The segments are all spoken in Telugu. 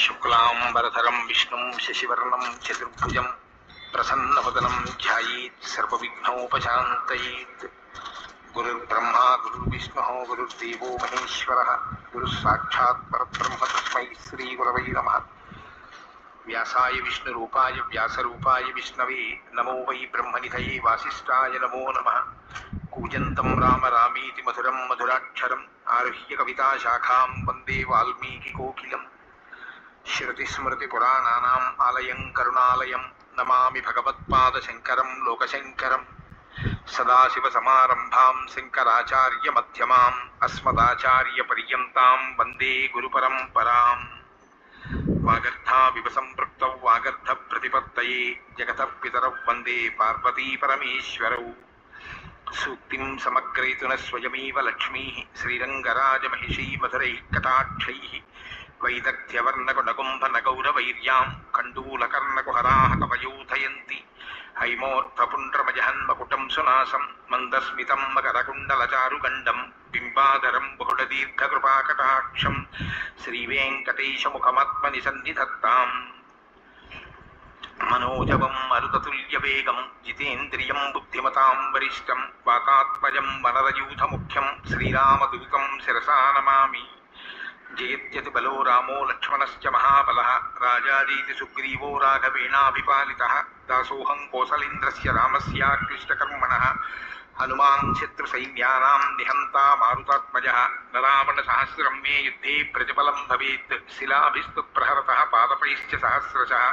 శుక్లాంబరధరం విష్ణుం శశివర్ణం చతుర్భుజం ప్రసన్నవదనం ధ్యాయేత్ సర్వవిఘ్నోపశాంతయేత్. గురుర్బ్రహ్మా గురుర్విష్ణుః గురుర్దేవో మహేశ్వరः గురుః సాక్షాత్ పరబ్రహ్మ తస్మై శ్రీగురవై నమః. వ్యాసాయ విష్ణురూపాయ వ్యాసరూపాయ విష్ణవే నమో వై బ్రహ్మనిధయే వాసిష్ఠాయ నమో నమః. కూజంతం రామ రామీతి మధురం మధురాక్షరం ఆరుహ్య కవితాశాఖాం వందే వాల్మీకికోకిలం. శృతిస్మృతిపురాణానాం ఆలయం కరుణాలయం నమామి భగవత్పాదశంకరం లోకశంకరం. సదాశివసమారంభాం శంకరాచార్యమధ్యమాం అస్మదాచార్యపర్యంతాం వందే గురుపరంపరాం. వాగర్థావివ సంపృక్తౌ వాగర్థప్రతిపత్తయే జగతః పితరౌ వందే పార్వతీపరమేశ్వరౌ. సూక్తిం సమగ్రయతున స్వయమేవ లక్ష్మీః శ్రీరంగరాజమహిషీ మధురైః కటాక్షైః వైదగ్ధ్యవర్ణగుణగుంభనగౌరవైర్యాం కండూలకర్ణకుహరాः కవయోధయంతి. హైమోర్ధపుండ్రమజహన్మకుటం సునాసం మందస్మితం మకరకుండలచారుగండం బింబాధరం బహుళదీర్ఘకృపాకటాక్షం శ్రీవేంకటేశముఖమాత్మని సన్నిధత్తాం. మనోజవం మరుతతుల్యవేగం జితేంద్రియం బుద్ధిమతాం వరిష్టం వాతాత్మజం వనరయూథముఖ్యం శ్రీరామదూతం శిరసా నమామి. జయత్యతి బలో రామో లక్ష్మణశ్చ మహాబలః రాజాదీతి సుగ్రీవో రాఘవేణాభిపాలితః. దాసోహం కోసలేంద్రస్య రామస్యాక్లిష్టకర్మణః హనుమాన్ శత్రుసైన్యానాం నిహంతా మారుతాత్మజः. రావణసహస్రం మే యుద్ధే ప్రతిఫలం భవేత్ శిలాభిస్తు ప్రహరతः పాదపైశ్చ సహస్రశः.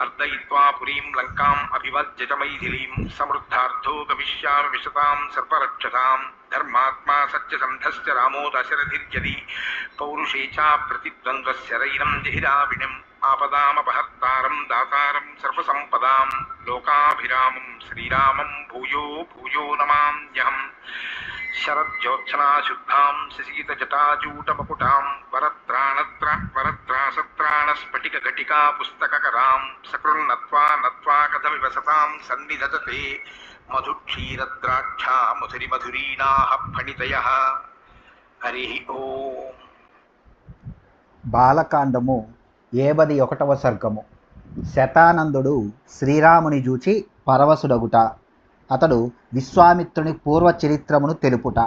అర్దయిత్వా పురీం లంకాం అభివజ్యత మైథిలీం సమృద్ధార్థో గమిష్యామి విశతాం సర్పరక్షసాం. ధర్మాత్మా సత్యసంధశ్చ రామో దశరథిర్యది పౌరుషే చ ప్రతిద్వంద్వశరైరం జహిరావిణం. ఆపదామపహర్తారం దాతారం సర్వసంపదాం లోకాభిరామం శ్రీరామం భూయో భూయో నమామ్యహం. శరజ్యోత్సనాశుద్ధాం శశీతజటాజూటమకుటాం వరత్రాసత్రాణస్ఫటికఘటికా పుస్తకకరాం సకృన్నత్వా నత్వా కథమివ సతాం సన్నిధతతే మధుక్షీరద్రాక్షా మధురిమధురీణాః ఫణితయః. హరి ఓం. బాలకాండము 71వ సర్గము. శతానందుడు శ్రీరాముని జూచి పరవశుడగుట. అతడు విశ్వామిత్రుని పూర్వచరిత్రమును తెలుపుట.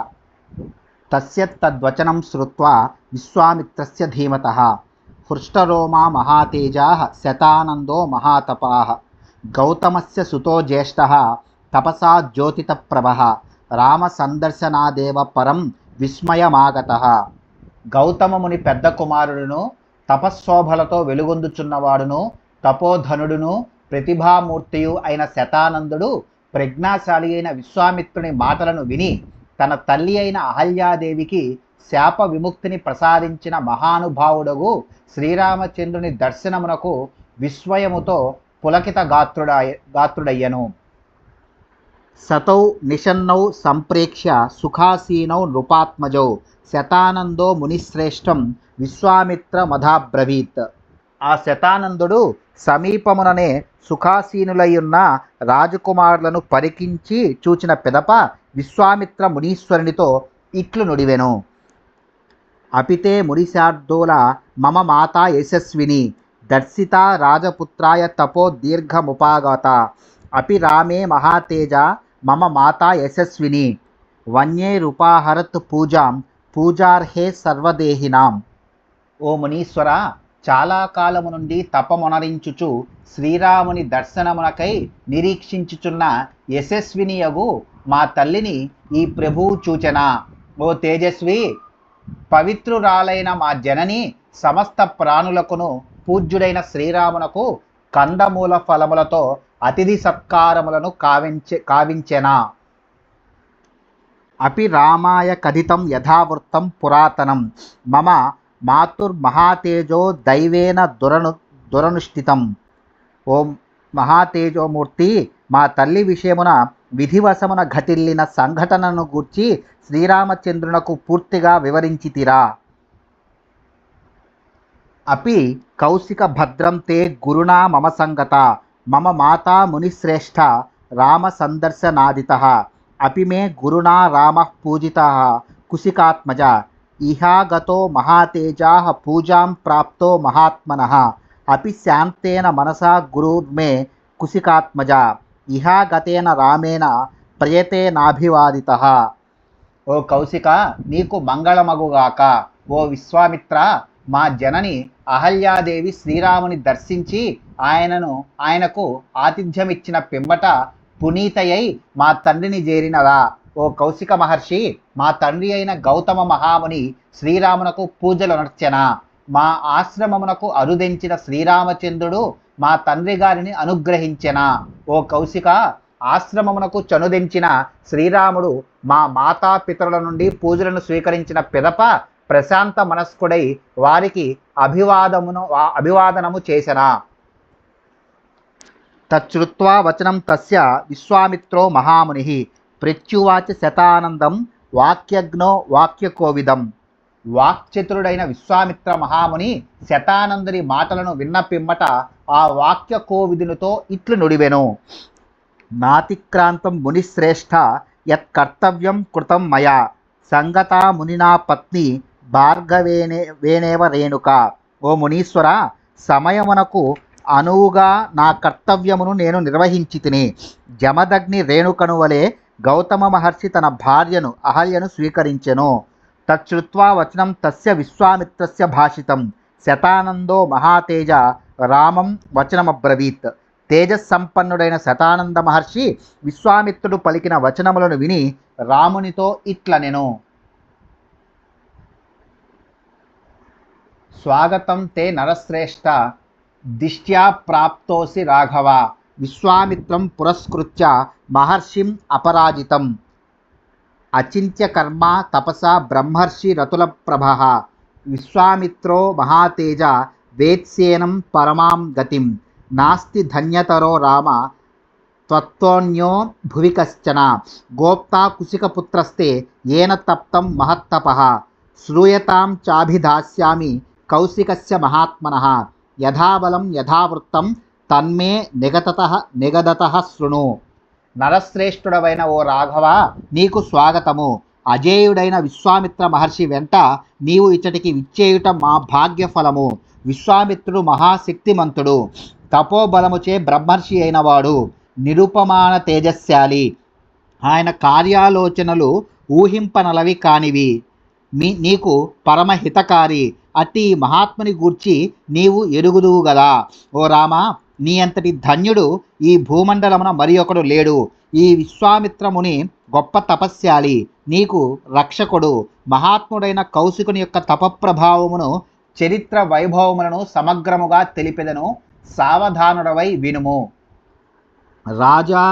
తస్య తద్వచనం శ్రుత్వా విశ్వామిత్రస్య ధీమతః హృష్టరోమా మహాతేజాః శతానందో మహాతపాః. గౌతమస్య సుతో జ్యేష్ఠః తపసా జ్యోతితప్రభః రామసందర్శనాదేవ పరం విస్మయమాగతః. గౌతమముని పెద్ద కుమారుడును తపశ్శోభలతో వెలుగొందుచున్నవాడును తపోధనుడును ప్రతిభామూర్తియు అయిన శతానందుడు ప్రజ్ఞాశాలి అయిన విశ్వామిత్రుని మాటలను విని తన తల్లి అయిన అహల్యాదేవికి శాప విముక్తిని ప్రసాదించిన మహానుభావుడగు శ్రీరామచంద్రుని దర్శనమునకు విస్మయముతో పులకిత గాత్రుడయ్యను. సతౌ నిషన్నౌ సంప్రేక్ష్య సుఖాసీనౌ నృపాత్మజౌ శతానందో మునిశ్రేష్టం విశ్వామిత్రమధాబ్రవీత్. ఆ శతానందుడు సమీపముననే సుఖాసీనులయ్యున్న రాజకుమారులను పరికించి చూచిన పిదప విశ్వామిత్ర మునీశ్వరునితో ఇట్లు నుడివెను. అపితే మునిశార్దూల మమ మాత యశస్విని దర్శిత రాజపుత్రాయ తపో దీర్ఘముపాగత. అపి రామే మహాతేజ మమ మాత యశస్విని వన్యే రూపాహరత్ పూజాం పూజార్హే సర్వదేహినాం. ఓ మునీశ్వర, చాలా కాలము నుండి తపమునరించుచు శ్రీరాముని దర్శనమునకై నిరీక్షించుచున్న యశస్వినియగు మా తల్లిని ఈ ప్రభువు చూచెనా. ఓ తేజస్వి, పవిత్రురాలైన మా జనని సమస్త ప్రాణులకును పూజ్యుడైన శ్రీరామునకు కందమూల ఫలములతో అతిథి సత్కారములను కావించెనా. అపి రామాయ కథితం యథావృత్తం పురాతనం మమ మాతుర్మహాతేజో దైవేన దురనుష్ఠితం. ఓం మహాతేజోమూర్తి, మా తల్లి విషయమున విధివశమున ఘటిల్లిన సంఘటనను గూర్చి శ్రీరామచంద్రునకు పూర్తిగా వివరించితిరా. అపి కౌశిక భద్రం తే గురుణా మమ సంగత మమ మాతా మునిశ్రేష్ఠ రామ సందర్శనాదితః. అపి మే గురుణా రామః పూజితః కుశికాత్మజ ఇహాగతో మహాతేజాః పూజాం ప్రాప్తో మహాత్మనః అపి శాంతేన మనసా గురుర్మే కుశికాత్మజ ఇహాగతేన రామేణ ప్రయతేనాభివాదితః. ఓ కౌశిక, నీకు మంగళమగుగాక. ఓ విశ్వామిత్ర, మా జనని అహల్యాదేవి శ్రీరాముని దర్శించి ఆయనకు ఆతిథ్యమిచ్చిన పిమ్మట పునీతయై మా తండ్రిని చేరినదా. ఓ కౌశిక మహర్షి, మా తండ్రి అయిన గౌతమ మహాముని శ్రీరామునకు పూజలు నర్చెన. మా ఆశ్రమమునకు అరుదెంచిన శ్రీరామచంద్రుడు మా తండ్రి గారిని అనుగ్రహించెన. ఓ కౌశిక, ఆశ్రమమునకు చనుదెంచిన శ్రీరాముడు మా మాతాపితరుల నుండి పూజలను స్వీకరించిన పిదప ప్రశాంత మనస్కుడై వారికి అభివాదనము చేసెనా. తచ్చుత్వా వచనం తస్య విశ్వామిత్రో మహామునిః ప్రత్యువాచ శతానందం వాక్యజ్ఞో వాక్యకోవిదం. వాక్చతురుడైన విశ్వామిత్ర మహాముని శతానందుని మాటలను విన్న పిమ్మట ఆ వాక్య కోవిదునితో ఇట్లు నుడివెను. నాతిక్రాంతం మునిశ్రేష్ఠ యత్కర్తవ్యం కృతం మయా సంగతా మునినా పత్ని భార్గవేనేవ రేణుక. ఓ మునీశ్వర, సమయమునకు అనువుగా నా కర్తవ్యమును నేను నిర్వహించి తిని జమదగ్ని రేణుకను వలె గౌతమ మహర్షి తన భార్యను అహల్యను స్వీకరించెను. తచ్చుత్వా వచనం తస్య విశ్వామిత్రస్య భాషితం శతానందో మహాతేజ రామం వచనమబ్రవీత్. తేజస్సంపన్నుడైన శతానంద మహర్షి విశ్వామిత్రుడు పలికిన వచనములను విని రామునితో ఇట్లనెను. స్వాగతం తే నరశ్రేష్ఠ దిష్ట్యా ప్రాప్తోసి రాఘవ. విశ్వామిత్రం పురస్కృత్య మహర్షిం అపరాజితం అచింత్య కర్మ తపసా బ్రహ్మర్షి రతుల ప్రభః. విశ్వామిత్రో మహాతేజ వేత్స్యేనం పరమాం గతిం నాస్తి ధన్యతరో రామ త్వత్తోన్యో భువి కశ్చన. గోప్తా కుశికపుత్రస్తే ఏన తప్తం మహత్తపః శ్రూయతాం చాభిధాస్యామి కౌశికస్య మహాత్మనః. యథాబలం యథావృత్తం తన్మే నిగదతః శృణు. నరశ్రేష్ఠుడవైన ఓ రాఘవ, నీకు స్వాగతము. అజేయుడైన విశ్వామిత్ర మహర్షి వెంట నీవు ఇచ్చటికి విచ్చేయుట మా భాగ్యఫలము. విశ్వామిత్రుడు మహాశక్తిమంతుడు, తపోబలముచే బ్రహ్మర్షి అయినవాడు, నిరుపమాన తేజస్శాలి. ఆయన కార్యాలోచనలు ఊహింపనలవి కానివి. నీకు పరమహితకారి. అట్టి మహాత్ముని గూర్చి నీవు ఎరుగుదువు గదా. ఓ రామ, నీ అంతటి ధన్యుడు ఈ భూమండలమున మరి ఒకడు లేడు. ఈ విశ్వామిత్రముని గొప్ప తపస్యాలి, నీకు రక్షకుడు. మహాత్ముడైన కౌశికుని యొక్క తపప్రభావమును చరిత్ర వైభవములను సమగ్రముగా తెలిపెదను, సావధానుడవై వినుము. రాజా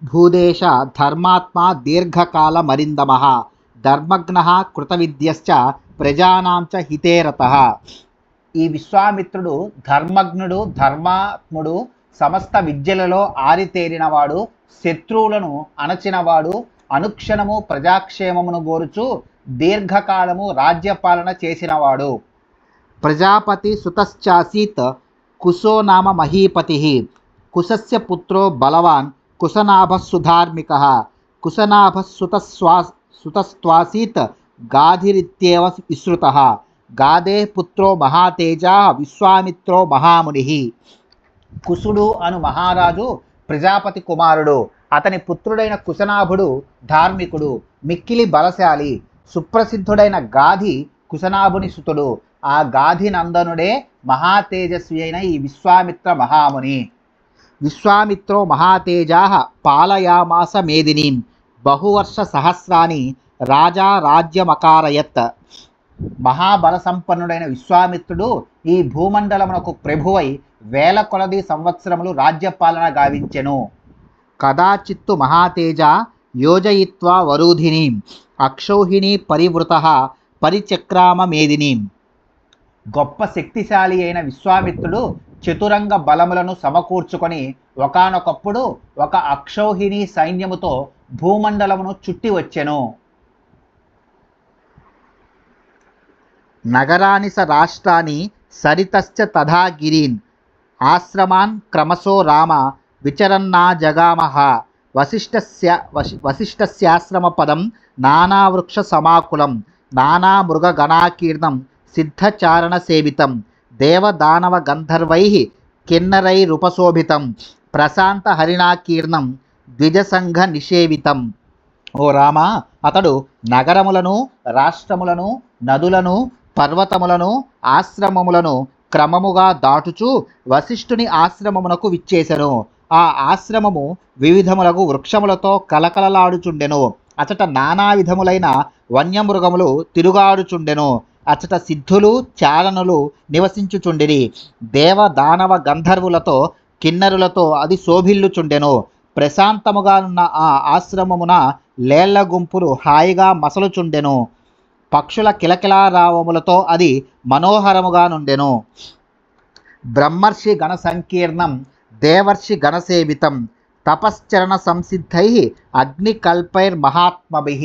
భూదేశ ధర్మాత్మా దీర్ఘకాల మరిందమః ధర్మజ్ఞః కృతవిద్యశ్చ ప్రజానాంచ హితేరతః. ఈ విశ్వామిత్రుడు ధర్మజ్ఞుడు, ధర్మాత్ముడు, సమస్త విద్యలలో ఆరితేరినవాడు, శత్రువులను అణచినవాడు, అనుక్షణము ప్రజాక్షేమమును గోరుచు దీర్ఘకాలము రాజ్యపాలన చేసినవాడు. ప్రజాపతి సుతశ్చాసీత్ కుశో నామ మహీపతిః. కుశస్య పుత్రో బలవాన్ కుశనాభః సుధార్మికః. కుశనాభః సుతస్త్వాసీత్ గాధిరిత్యేవ విశ్రుతః. గాదే పుత్రో మహాతేజా విశ్వామిత్రో మహామునిః. కుశుడు అను మహారాజు ప్రజాపతి కుమారుడు. అతని పుత్రుడైన కుశనాభుడు ధార్మికుడు, మిక్కిలి బలశాలి. సుప్రసిద్ధుడైన గాధి కుశనాభుని సుతుడు. ఆ గాధి నందనుడే మహాతేజస్వి అయిన ఈ విశ్వామిత్ర మహాముని. విశ్వామిత్రో మహాతేజా పాలయామాస మేదినీం బహువర్ష సహస్రాని రాజా రాజ్యమకారయత్. మహాబల సంపన్నుడైన విశ్వామిత్రుడు ఈ భూమండలమునకు ప్రభువై వేల కొలది సంవత్సరములు రాజ్యపాలన గావించెను. కదాచిత్తు మహాతేజ యోజయిత్వా వరూధినీం అక్షౌహిణీ పరివృతః పరిచక్రామ మేదినీం. గొప్ప శక్తిశాలి అయిన విశ్వామిత్రుడు చతురంగ బలములను సమకూర్చుకొని ఒకానొకప్పుడు ఒక అక్షౌహిణీ సైన్యముతో భూమండలమును చుట్టి వచ్చెను. నగరాని స రాష్ట్రాన్ని సరితశ్చ తథా గిరీన్ ఆశ్రమాన్ క్రమశో రామ విచరన్నా జగామః. వశిష్ఠస్యాశ్రమ పదం నానావృక్ష సమాకులం నానా మృగగణాకీర్ణం సిద్ధచారణ సేవితం దేవదానవ గంధర్వై కిన్నరైరుపశోభితం ప్రశాంత హరిణాకీర్ణం ద్విజసంఘ నిషేవితం. ఓ రామ, అతడు నగరములను, రాష్ట్రములను, నదులను, పర్వతములను, ఆశ్రమములను క్రమముగా దాటుచు వశిష్ఠుని ఆశ్రమమునకు విచ్చేసెను. ఆ ఆశ్రమము వివిధములగు వృక్షములతో కలకలలాడుచుండెను. అచట నానా విధములైన వన్యమృగములు తిరుగాడుచుండెను. అచట సిద్ధులు, చారణులు నివసించుచుండిరి. దేవ దానవ గంధర్వులతో, కిన్నరులతో అది శోభిల్లుచుండెను. ప్రశాంతముగానున్న ఆ ఆశ్రమమున లేళ్ల గుంపులు హాయిగా మసలుచుండెను. పక్షుల కిలకిలారావములతో అది మనోహరముగా నుండెను. బ్రహ్మర్షి గణ సంకీర్ణం దేవర్షి గణసేవితం తపశ్చరణ సంసిద్ధై అగ్నికల్పైర్మహాత్మభిః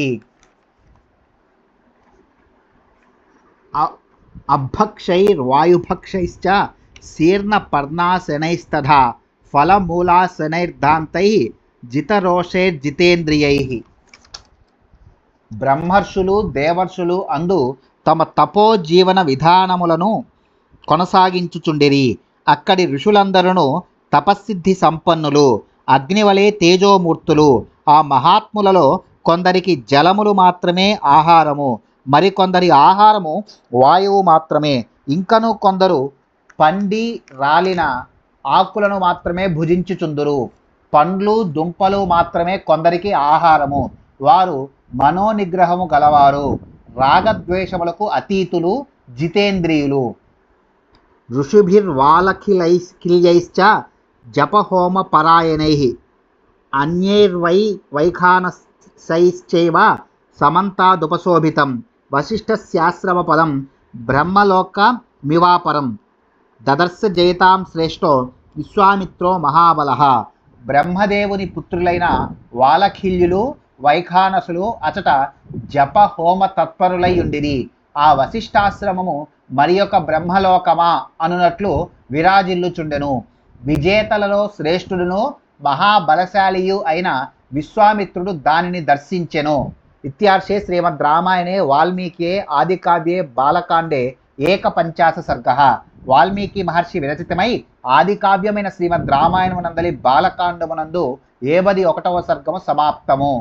అభక్షైర్వాయుభక్షైశ్చ శీర్ణపర్ణాశనైస్తథా ఫలమూలాశనైర్దాంతై జితరోషైర్జితేంద్రియై. బ్రహ్మర్షులు, దేవర్షులు అందు తమ తపోజీవన విధానములను కొనసాగించుచుండిరి. అక్కడి ఋషులందరూ తపస్సిద్ధి సంపన్నులు, అగ్నివలే తేజోమూర్తులు. ఆ మహాత్ములలో కొందరికి జలములు మాత్రమే ఆహారము, మరికొందరి ఆహారము వాయువు మాత్రమే. ఇంకను కొందరు పండి రాలిన ఆకులను మాత్రమే భుజించుచుందురు. పండ్లు, దుంపలు మాత్రమే కొందరికి ఆహారము. వారు మనోనిగ్రహము గలవారు, రాగద్వేషములకు అతీతులు, జితేంద్రియులు. ఋషిభిర్వాలఖిలైశ్చ జపహోమ పరాయణై వైఖానసైశ్చైవ సమంతాదుపశోభితం వశిష్ఠస్యాశ్రమ పదం బ్రహ్మలోకమివాపరం దదర్శ జయతాం శ్రేష్టో విశ్వామిత్రో మహాబలః. బ్రహ్మదేవుని పుత్రులైన వాలఖిల్యులు, వైఖానసులు అచట జప హోమ తత్పరులై ఉండిరి. ఆ వశిష్ఠాశ్రమము మరి ఒక బ్రహ్మలోకమా అనునట్లు విరాజిల్లుచుండెను. విజేతలలో శ్రేష్ఠుడును మహాబలశాలియు అయిన విశ్వామిత్రుడు దానిని దర్శించెను. ఇత్యార్షే శ్రీమద్ రామాయణే వాల్మీకియే ఆదికావ్యే బాలకాండే ఏకపంచాశ సర్గః. వాల్మీకి మహర్షి విరచితమై ఆదికావ్యమైన శ్రీమద్ రామాయణమునందలి బాలకాండమునందు 71వ సర్గము సమాప్తము.